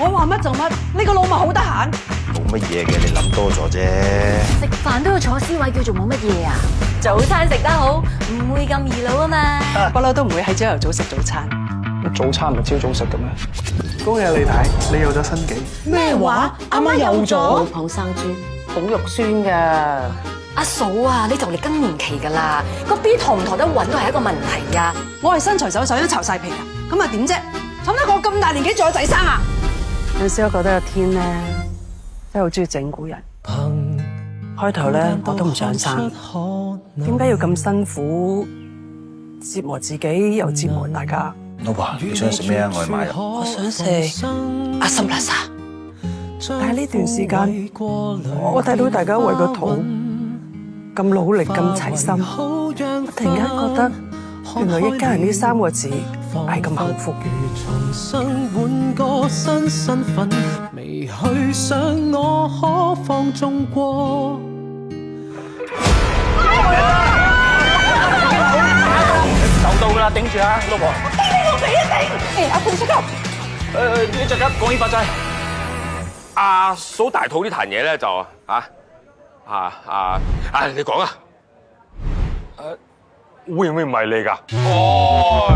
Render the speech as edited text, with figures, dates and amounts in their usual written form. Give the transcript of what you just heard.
我話乜就乜，你個老母好得閒。冇乜嘢嘅，你諗多咗啫。食飯都要坐 C 位，叫做冇乜嘢啊？早餐食得好，唔會咁易老啊嘛。不嬲都唔會喺朝頭早食早餐。早餐唔係朝早食嘅咩？恭喜你太，你有咗新記。咩話？阿媽有咗？老蚌生珠，好肉酸噶。阿嫂啊，你就嚟更年期噶啦，個 B 陀唔陀得穩都係一個問題啊。我係身材手都巢晒皮㗎，咁啊點啫？慘得我咁大年紀仲有仔生啊！有時我覺得個天咧真係好中意整蠱人。開頭咧我都唔想生，點解要咁辛苦折磨自己又折磨大家？老婆，你想食咩啊？我去買啦。我想食阿森拉沙，但係呢段時間我睇到大家為個肚咁努力咁齊心，我突然間覺得原來一家人呢3個字係咁幸福。重新換個新身份，未去想我可放縱過。就到㗎啦，頂住啊，老婆。我俾一頂，阿胖叔叔，一陣間講起發債。阿嫂大肚呢壇嘢咧就你講啊。會唔會唔係你㗎？哦。